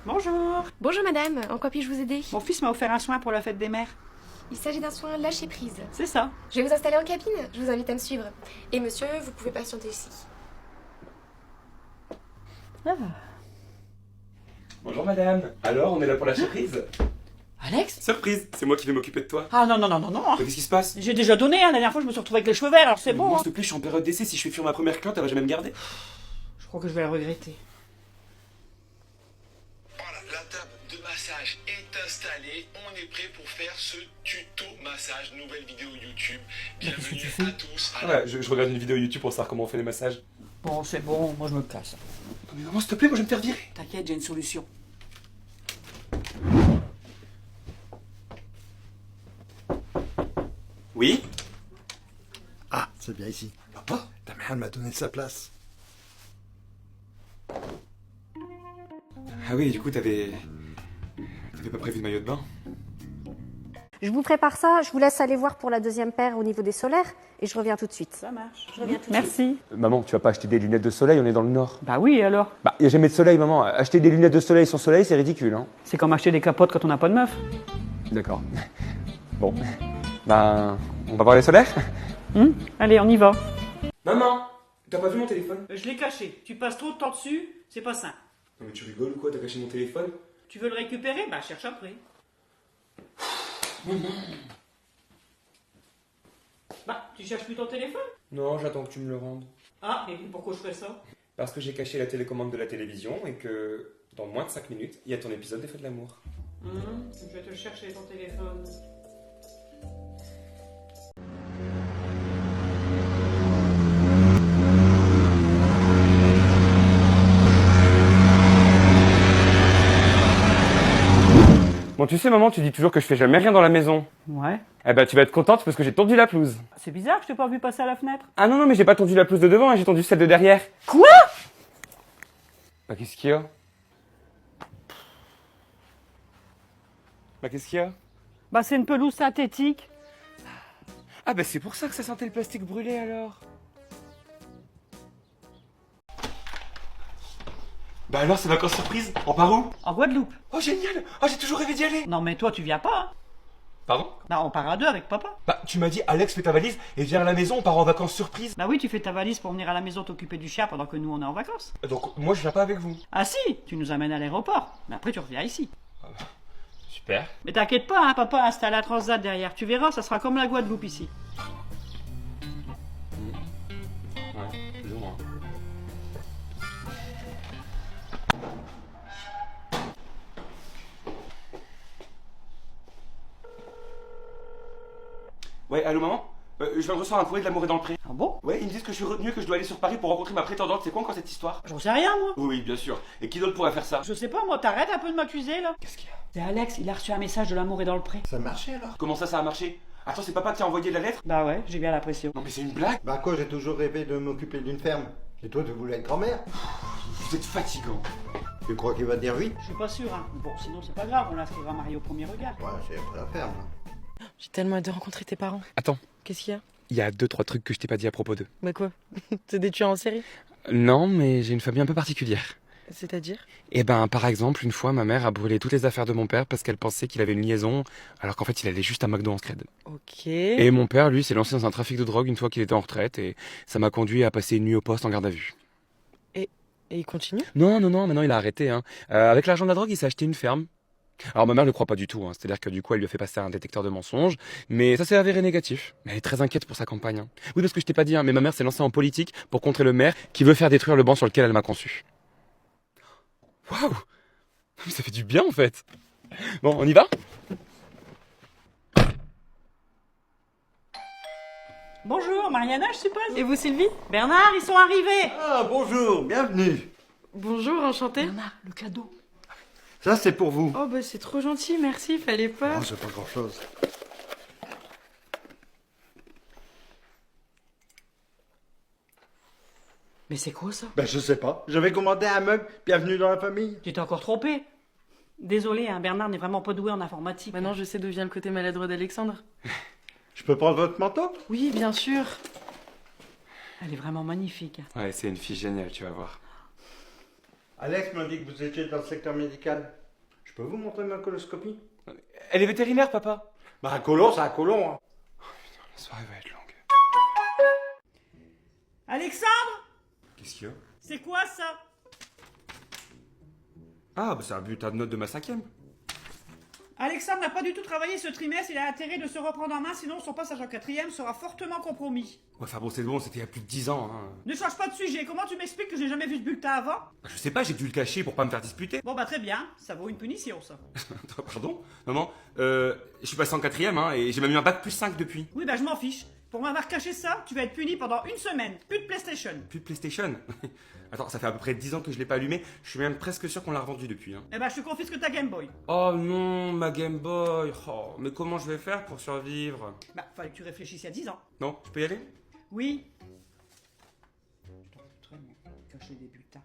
Bonjour. Bonjour madame, en quoi puis-je vous aider? Mon fils m'a offert un soin pour la fête des mères. Il s'agit d'un soin lâcher prise. C'est ça. Je vais vous installer en cabine, je vous invite à me suivre. Et monsieur, vous pouvez patienter ici. Bonjour madame. Alors, on est là pour la surprise? Alex? Surprise, c'est moi qui vais m'occuper de toi. Ah non. Mais qu'est-ce qui se passe? J'ai déjà donné, la dernière fois je me suis retrouvé avec les cheveux verts, alors c'est bon. Moi, Hein. s'il te plaît, je suis en période d'essai. Si je fais fuir ma première cliente, elle va jamais me garder. Je crois que je vais la regretter. Voilà, la table de massage est installée. On est prêt pour faire ce tuto massage. Nouvelle vidéo YouTube. qu'est-ce que tu Bienvenue fais à tous. Ah ouais, je regarde une vidéo YouTube pour savoir comment on fait les massages. Bon, c'est bon, moi je me casse. Mais maman, s'il te plaît, moi je vais me faire virer. T'inquiète, j'ai une solution. Oui? Ah, c'est bien ici. Papa? Ta mère m'a donné sa place. Ah oui, du coup, t'avais pas prévu de maillot de bain? Je vous prépare ça, je vous laisse aller voir pour la deuxième paire au niveau des solaires et je reviens tout de suite. Ça marche. Je reviens tout de Merci. Maman, tu vas pas acheter des lunettes de soleil, on est dans le nord. Bah oui, alors. Bah, y a jamais de soleil, maman. Acheter des lunettes de soleil sans soleil, c'est ridicule, hein. C'est comme acheter des capotes quand on n'a pas de meuf. D'accord. Bon. Ben, on va voir les solaires? Allez, on y va. Maman, t'as pas vu mon téléphone? Je l'ai caché. Tu passes trop de temps dessus, c'est pas simple. Non mais tu rigoles ou quoi? T'as caché mon téléphone? Tu veux le récupérer? Bah cherche après. Bah, tu cherches plus ton téléphone? Non, j'attends que tu me le rendes. Ah, et pourquoi je ferais ça? Parce que j'ai caché la télécommande de la télévision et que dans moins de 5 minutes, il y a ton épisode des Feux de l'amour. Je vais te chercher ton téléphone. Bon, tu sais, maman, tu dis toujours que je fais jamais rien dans la maison. Ouais. Eh ben, tu vas être contente parce que j'ai tondu la pelouse. C'est bizarre que je t'ai pas vu passer à la fenêtre. Ah non, mais j'ai pas tondu la pelouse de devant, hein, j'ai tondu celle de derrière. Quoi? Bah, qu'est-ce qu'il y a? Bah, qu'est-ce qu'il y a? Bah c'est une pelouse synthétique. Ah, bah, c'est pour ça que ça sentait le plastique brûlé alors. Bah alors, c'est vacances surprise? On part où? En Guadeloupe. Oh, génial! Oh, j'ai toujours rêvé d'y aller! Non mais toi tu viens pas, hein? Pardon? Bah on part à deux avec papa. Bah, tu m'as dit, Alex, fais ta valise et viens à la maison, on part en vacances surprise. Bah oui, tu fais ta valise pour venir à la maison t'occuper du chien pendant que nous on est en vacances. Donc, moi, je viens pas avec vous. Ah si, tu nous amènes à l'aéroport. Mais après tu reviens ici. Super. Mais t'inquiète pas, hein, papa a installé un transat derrière. Tu verras, ça sera comme la Guadeloupe ici. Ouais, plus ou moins. Ouais, allô maman? Je viens de recevoir un courrier de l'amour et dans le pré. Ah bon? Ouais, ils me disent que je suis retenu, que je dois aller sur Paris pour rencontrer ma prétendante. C'est quoi encore cette histoire? J'en sais rien moi. Oui, bien sûr. Et qui d'autre pourrait faire ça? Je sais pas moi, t'arrêtes un peu de m'accuser là. Qu'est-ce qu'il y a? C'est Alex, il a reçu un message de l'amour et dans le pré. Ça a marché alors? Comment ça a marché? Attends, c'est papa qui a envoyé la lettre? Bah ouais, j'ai bien l'impression. Non mais c'est une blague? Bah quoi, j'ai toujours rêvé de m'occuper d'une ferme. Et toi, tu voulais être grand-mère? Vous êtes fatigant. Tu crois qu'il va te dire oui? Je suis pas sûr, hein. Bon, sinon c'est pas grave, on l'inscrira marié au premier regard. Ouais, c'est après la ferme. J'ai tellement hâte de rencontrer tes parents. Attends, Qu'est-ce qu'il y a? il y a 2-3 trucs que je t'ai pas dit à propos d'eux. Bah quoi? C'est des tueurs en série? Non, mais j'ai une famille un peu particulière. C'est-à-dire? Eh ben, par exemple, une fois, ma mère a brûlé toutes les affaires de mon père parce qu'elle pensait qu'il avait une liaison, alors qu'en fait, il allait juste à McDo en scred. Ok. Et mon père, lui, s'est lancé dans un trafic de drogue une fois qu'il était en retraite, et ça m'a conduit à passer une nuit au poste en garde à vue. Et il continue? Non, maintenant, il a arrêté, hein. Avec l'argent de la drogue, il s'est acheté une ferme. Alors, ma mère ne croit pas du tout, hein. C'est-à-dire que du coup, elle lui a fait passer un détecteur de mensonges, mais ça s'est avéré négatif. Mais elle est très inquiète pour sa campagne, hein. Oui, parce que je t'ai pas dit, hein, mais ma mère s'est lancée en politique pour contrer le maire qui veut faire détruire le banc sur lequel elle m'a conçu. Waouh! Ça fait du bien, en fait. Bon, on y va? Bonjour, Mariana, je suppose. Et vous, Sylvie? Bernard, ils sont arrivés. Ah, bonjour, bienvenue. Bonjour, enchantée. Bernard, le cadeau. Ça, c'est pour vous. Oh bah c'est trop gentil, merci, fallait pas. Oh, c'est pas grand-chose. Mais c'est quoi ça? Ben, je sais pas. J'avais commandé un meuble, bienvenue dans la famille. Tu t'es encore trompé. Désolé, hein, Bernard n'est vraiment pas doué en informatique. Maintenant je sais d'où vient le côté maladroit d'Alexandre. Je peux prendre votre manteau? Oui, bien sûr. Elle est vraiment magnifique. Ouais, c'est une fille géniale, tu vas voir. Alex m'a dit que vous étiez dans le secteur médical. Je peux vous montrer ma coloscopie? Elle est vétérinaire, papa. Bah un colon, c'est un colon. Hein. La soirée va être longue. Alexandre, Qu'est-ce qu'il y a? c'est quoi ça? Ah, bah c'est un bulletin de notes de ma 5e. Alexandre n'a pas du tout travaillé ce trimestre, il a intérêt de se reprendre en main, sinon son passage en 4e sera fortement compromis. Ouais, enfin bon, c'est bon, c'était il y a plus de 10 ans. Hein. Ne change pas de sujet, comment tu m'expliques que j'ai jamais vu ce bulletin avant? Bah, je sais pas, j'ai dû le cacher pour pas me faire disputer. Bon bah très bien, ça vaut une punition ça. Pardon? Maman, je suis passé en 4e, hein, et j'ai même eu un bac plus 5 depuis. Oui bah je m'en fiche. Pour m'avoir caché ça, tu vas être puni pendant une semaine. Plus de PlayStation. Plus de PlayStation. Attends, ça fait à peu près 10 ans que je l'ai pas allé. Je suis même presque sûr qu'on l'a revendu depuis. Hein. Eh ben je te confisque ta Game Boy. Oh non, ma Game Boy. Oh, mais comment je vais faire pour survivre? Bah fallait que tu réfléchisses il y a 10 ans. Non, je peux y aller? Oui. Je t'en foutrais, moi, cacher des bulletins.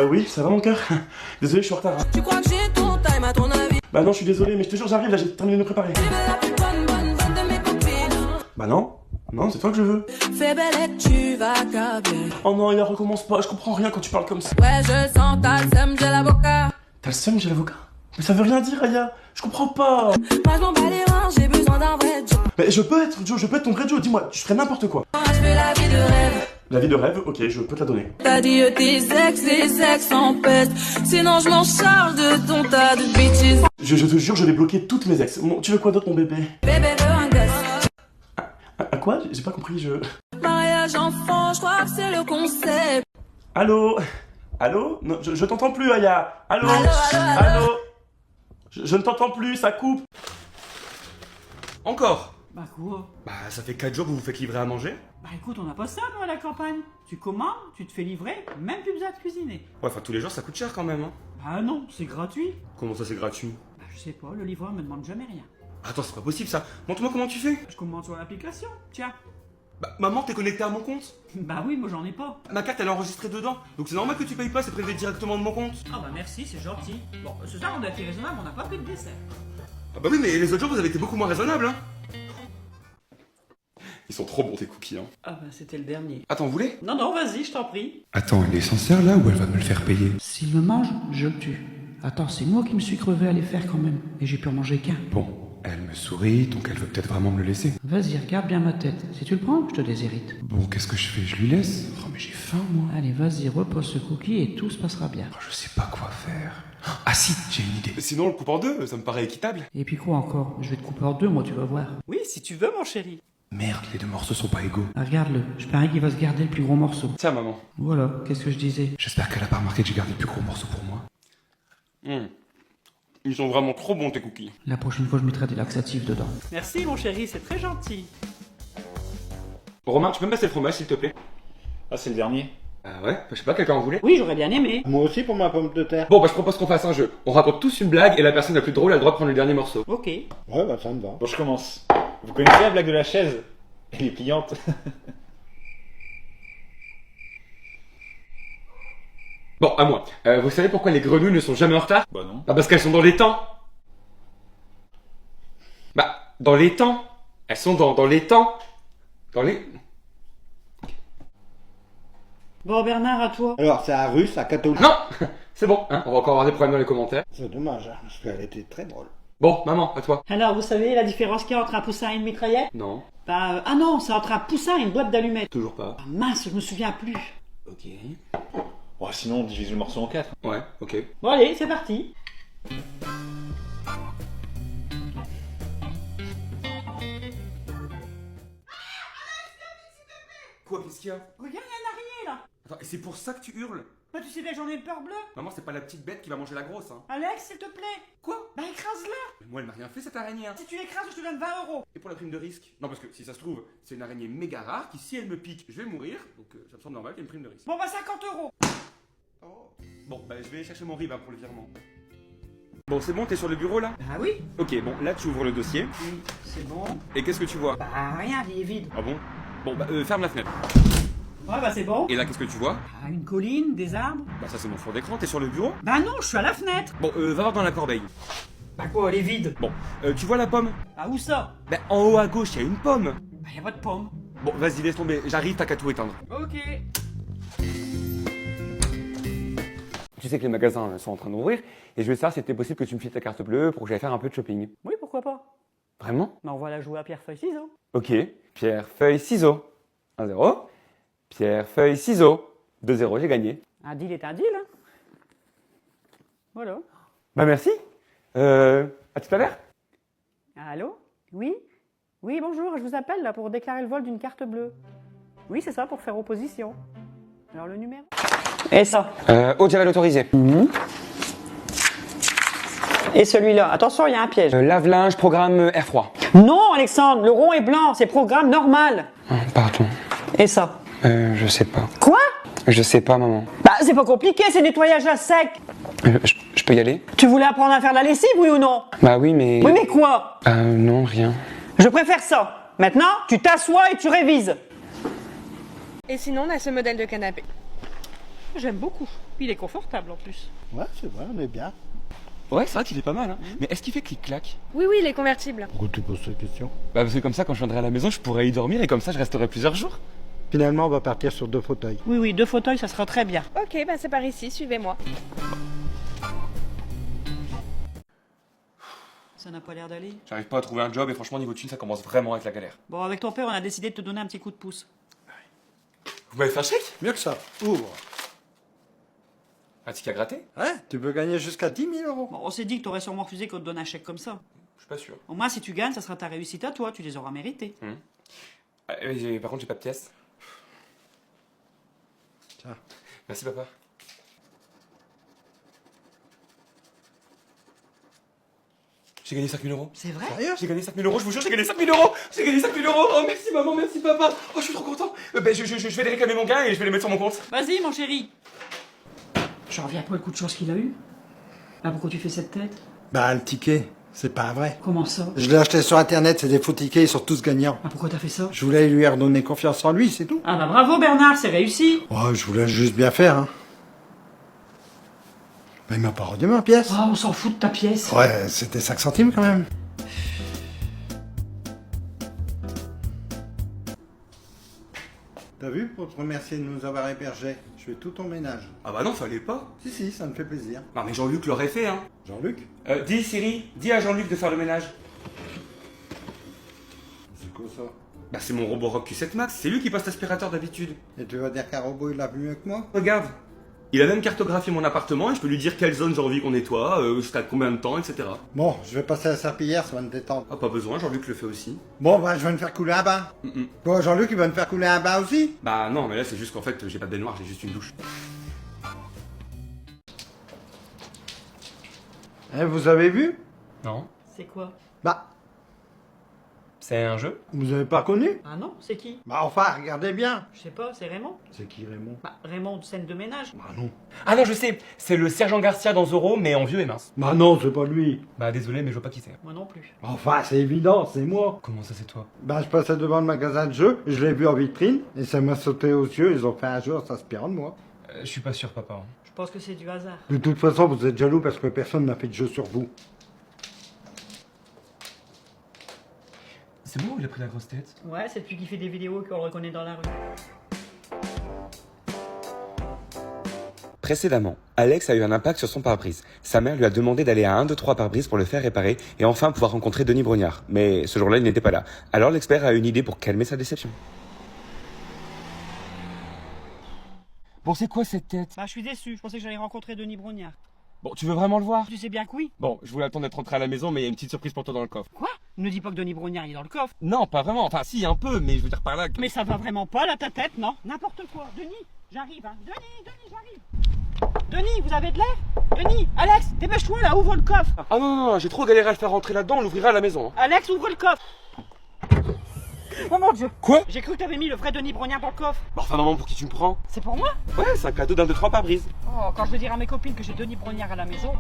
Oui, ça va mon cœur? Désolé, je suis en retard. Hein. Tu crois que j'ai ton time à ton avis? Bah non, je suis désolé, mais je te jure, j'arrive là, j'ai terminé de me préparer. Tu veux la plus bonne de mes copines? Bah non, non, c'est toi que je veux. Fais belle et tu vas câbler. Oh non, il recommence pas, je comprends rien quand tu parles comme ça. Ouais, je sens, t'as le seum, j'ai l'avocat. T'as le seum, j'ai l'avocat? Mais ça veut rien dire, Aya, je comprends pas. Moi je m'en bats les reins, j'ai besoin d'un vrai Joe. Mais je peux être Joe, je peux être ton vrai Joe, dis-moi, je ferais n'importe quoi. Moi je veux la vie de rêve. La vie de rêve, ok, je peux te la donner. T'as dit tes ex en peste. Sinon je m'en charge de ton tas de bitches. Je te jure, je vais bloquer toutes mes ex. Bon, tu veux quoi d'autre, mon bébé? Bébé veut un gosse. À quoi? J'ai pas compris, Mariage enfant, je crois que c'est le concept. Allô? Allô? Non, je t'entends plus, Aya. Allô? Allô? Je ne t'entends plus, ça coupe. Encore? Bah quoi? Bah, ça fait 4 jours que vous vous faites livrer à manger. Bah écoute, on n'a pas ça nous à la campagne. Tu commandes, tu te fais livrer, même plus besoin de cuisiner. Ouais, enfin, tous les jours, ça coûte cher quand même, hein. Bah non, c'est gratuit. Comment ça, c'est gratuit? Bah je sais pas, le livreur me demande jamais rien. Attends, c'est pas possible ça. Montre-moi comment tu fais. Je commande sur l'application, tiens. Bah, maman, t'es connectée à mon compte? Bah oui, moi j'en ai pas. Ma carte, elle est enregistrée dedans. Donc c'est normal que tu payes pas, c'est prélevé directement de mon compte. Ah bah merci, c'est gentil. Bon, ce soir on a été raisonnable, on n'a pas pris de dessert. Ah bah oui, mais les autres jours, vous avez été beaucoup moins raisonnable, hein. Ils sont trop bons, tes cookies, hein. Ah bah c'était le dernier. Attends, vous voulez? Non, non, vas-y, je t'en prie. Attends, elle est sincère là ou elle va me le faire payer? S'il me mange, je le tue. Attends, c'est moi qui me suis crevé à les faire quand même. Et j'ai pu en manger qu'un. Bon, elle me sourit, donc elle veut peut-être vraiment me le laisser. Vas-y, regarde bien ma tête. Si tu le prends, je te déshérite. Bon, qu'est-ce que je fais? Je lui laisse? Oh, mais j'ai faim, moi. Allez, vas-y, repose ce cookie et tout se passera bien. Oh, je sais pas quoi faire. Ah si, j'ai une idée. Sinon, on le coupe en deux, ça me paraît équitable. Et puis quoi encore? Je vais te couper en deux, moi, tu vas voir. Oui, si tu veux, mon chéri. Merde, les deux morceaux sont pas égaux. Ah, regarde-le. Je parie qu'il va se garder le plus gros morceau. Tiens, maman. Voilà, qu'est-ce que je disais? J'espère qu'elle a pas remarqué que j'ai gardé le plus gros morceau pour moi. Ils sont vraiment trop bons, tes cookies. La prochaine fois, je mettrai des laxatifs dedans. Merci, mon chéri, c'est très gentil. Romain, tu peux me passer le fromage, s'il te plaît? Ah, c'est le dernier. Ah ouais? Je sais pas, quelqu'un en voulait? Oui, j'aurais bien aimé. Moi aussi pour ma pomme de terre. Bon, bah je propose qu'on fasse un jeu. On raconte tous une blague et la personne la plus drôle a le droit de prendre le dernier morceau. Ok. Ouais, bah ça me va. Bon, je commence. Vous connaissez la blague de la chaise? Elle est pliante. Bon, à moi. Vous savez pourquoi les grenouilles ne sont jamais en retard? Bah non. Bah parce qu'elles sont dans les temps. Bah, dans les temps. Elles sont dans les temps. Dans les... Bon, Bernard, à toi. Alors, c'est à russe, à catholique. Non. C'est bon, hein, on va encore avoir des problèmes dans les commentaires. C'est dommage, hein, parce qu'elle était très drôle. Bon, maman, à toi. Alors, vous savez la différence qu'il y a entre un poussin et une mitraillette? Non, Bah, ah non, c'est entre un poussin et une boîte d'allumettes. toujours pas. Ah mince, je me souviens plus. Ok. Bon, sinon, on divise le morceau en 4. Ouais, ok. Bon, allez, c'est parti. Quoi, qu'est-ce qu'il y a? Regarde, il y a une araignée, là. Attends, et c'est pour ça que tu hurles? Bah, tu sais bien que j'en ai peur bleue. Maman, c'est pas la petite bête qui va manger la grosse, hein. Alex, s'il te plaît. Quoi? Bah, écrase-la. Mais moi, elle m'a rien fait, cette araignée, hein. Si tu l'écrases, je te donne 20 €. Et pour la prime de risque? Non, parce que si ça se trouve, c'est une araignée méga rare qui, si elle me pique, je vais mourir. Donc ça me semble normal qu'il y ait une prime de risque. Bon, bah, 50 €. Bon, bah je vais chercher mon RIB hein, pour le virement. Bon, c'est bon, t'es sur le bureau là? Bah oui. Ok, bon, là tu ouvres le dossier. Oui, c'est bon. Et qu'est-ce que tu vois? Bah, rien, il est vide. Ah bon? Bon, bah ferme la fenêtre. Ouais, bah, c'est bon. Et là, qu'est-ce que tu vois? Ah, une colline, des arbres. Bah ça c'est mon fond d'écran, t'es sur le bureau? Bah non, je suis à la fenêtre. Bon, va voir dans la corbeille. Bah quoi, elle est vide. Bon, tu vois la pomme? Bah où ça? Bah en haut à gauche, il y a une pomme. Bah y a pas de pomme. Bon, vas-y, laisse tomber. J'arrive, t'as qu'à tout éteindre. Ok. Tu sais que les magasins sont en train d'ouvrir et je voulais savoir si c'était possible que tu me files ta carte bleue pour que j'aille faire un peu de shopping. Oui, pourquoi pas? Vraiment? Mais on va la jouer à pierre, feuille, ciseaux. Ok. Pierre, feuille, ciseaux. 1-0. Pierre, feuille, ciseaux. 2-0, j'ai gagné. Un deal est un deal, hein. Voilà. Bah merci. À tout à l'heure. Allô? Oui? Oui, bonjour, je vous appelle là pour déclarer le vol d'une carte bleue. Oui, c'est ça, pour faire opposition. Alors le numéro? Et ça? Haute javel autorisé. Et celui-là? Attention, il y a un piège. Lave-linge, programme air froid. Non, Alexandre, le rond est blanc, c'est programme normal. Pardon. Et ça? Je sais pas. Quoi? Je sais pas, maman. Bah, c'est pas compliqué, c'est nettoyage à sec. Je peux y aller? Tu voulais apprendre à faire la lessive, oui ou non? Bah oui, mais... Oui, mais quoi? Non, rien. Je préfère ça. Maintenant, tu t'assois et tu révises. Et sinon, on a ce modèle de canapé. J'aime beaucoup. Il est confortable en plus. Ouais, c'est vrai, on est bien. Ouais, c'est vrai qu'il est pas mal, hein. Mais est-ce qu'il fait clic-clac? Oui, il est convertible. Pourquoi tu poses cette question? Bah parce que comme ça, quand je viendrai à la maison, je pourrais y dormir et comme ça, je resterai plusieurs jours. Finalement, on va partir sur 2 fauteuils. Oui, 2 fauteuils, ça sera très bien. Ok, c'est par ici, suivez-moi. Ça n'a pas l'air d'aller. J'arrive pas à trouver un job et franchement, niveau thune, ça commence vraiment à être la galère. Bon, avec ton père, on a décidé de te donner un petit coup de pouce. Vous m'avez fait un chèque? Mieux que ça. Ouvre. Un ticket à gratter? Hein? Tu peux gagner jusqu'à 10 000 euros. Bon, on s'est dit que t'aurais sûrement refusé qu'on te donne un chèque comme ça. Je suis pas sûr. Au moins, si tu gagnes, ça sera ta réussite à toi, tu les auras mérités. Par contre, j'ai pas de pièces. Tiens. Merci, papa. J'ai gagné 5 000 euros. C'est vrai? Sérieux? J'ai gagné 5 000 euros, je vous jure, j'ai gagné 5 000 euros. J'ai gagné 5 000 euros. Oh, merci maman, merci papa. Oh, je suis trop content. Je vais les réclamer mon gain et je vais les mettre sur mon compte. Vas-y, mon chéri. J'en reviens pas le coup de chance qu'il a eu. Ah, pourquoi tu fais cette tête? Bah, le ticket, c'est pas vrai. Comment ça? Je l'ai acheté sur internet, c'est des faux tickets, ils sont tous gagnants. Ah, pourquoi t'as fait ça? Je voulais lui redonner confiance en lui, c'est tout. Ah bah bravo Bernard, c'est réussi. Oh, je voulais juste bien faire, hein. Mais il m'a pas rendu ma pièce. Oh, on s'en fout de ta pièce. Ouais, c'était 5 centimes quand même. T'as vu, pour te remercier de nous avoir hébergés, je fais tout ton ménage. Ah bah non, fallait pas. Si, ça me fait plaisir. Non mais Jean-Luc l'aurait fait, hein. Jean-Luc? Dis Siri, dis à Jean-Luc de faire le ménage. C'est quoi ça? Bah c'est mon Roborock Q7 Max, c'est lui qui passe l'aspirateur d'habitude. Et tu vas dire qu'un robot il l'a vu mieux que moi? Regarde, il a même cartographié mon appartement et je peux lui dire quelle zone j'ai envie qu'on nettoie, jusqu'à combien de temps, etc. Bon, je vais passer à la serpillière, ça va me détendre. Ah pas besoin, Jean-Luc le fait aussi. Bon, bah je vais me faire couler un bain. Bon, Jean-Luc il va me faire couler un bain aussi? Bah non, mais là c'est juste qu'en fait j'ai pas de baignoire, j'ai juste une douche. Eh, vous avez vu? Non. C'est quoi? Bah, C'est un jeu? vous avez pas reconnu? Ah non, c'est qui? Bah enfin, regardez bien. Je sais pas, c'est Raymond. C'est qui Raymond? Bah Raymond de scène de ménage. Bah non. Ah non, je sais, c'est le sergent Garcia dans Zorro, mais en vieux et mince. Bah non, c'est pas lui. Bah désolé, mais je vois pas qui c'est. Moi non plus. Enfin, c'est évident, c'est moi. Comment ça c'est toi? Bah je passais devant le magasin de jeux, je l'ai vu en vitrine, et ça m'a sauté aux yeux, ils ont fait un jeu en s'inspirant de moi. Je suis pas sûr, papa. Je pense que c'est du hasard. De toute façon, vous êtes jaloux parce que personne n'a fait de jeu sur vous. C'est bon, il a pris la grosse tête. Ouais, c'est depuis qu'il fait des vidéos qu'on le reconnaît dans la rue. Précédemment, Alex a eu un impact sur son pare-brise. Sa mère lui a demandé d'aller à 1, 2, 3 pare-brise pour le faire réparer et enfin pouvoir rencontrer Denis Brognard. Mais ce jour-là, il n'était pas là. Alors l'expert a une idée pour calmer sa déception. Bon, c'est quoi cette tête? Bah je suis déçu, je pensais que j'allais rencontrer Denis Brognard. Bon, tu veux vraiment le voir? Tu sais bien que oui. Bon, je voulais attendre d'être rentré à la maison, mais il y a une petite surprise pour toi dans le coffre. Quoi? Ne dis pas que Denis Brognard il est dans le coffre. Non, pas vraiment. Enfin, si, un peu, mais je veux dire par là... Mais ça va vraiment pas là ta tête, non? N'importe quoi. Denis, j'arrive, hein. Denis, j'arrive. Denis, vous avez de l'air? Denis, Alex, dépêche-toi là, ouvre le coffre. Ah non, j'ai trop galéré à le faire rentrer là-dedans, on l'ouvrira à la maison. Alex, ouvre le coffre. Oh mon Dieu. Quoi? J'ai cru que t'avais mis le vrai Denis Brognard dans le coffre. Bah, enfin, maman, pour qui tu me prends? C'est pour moi? Ouais, c'est un cadeau d'un, 2, 3 pare-brise. Oh, quand je veux dire à mes copines que j'ai Denis Brognard à la maison,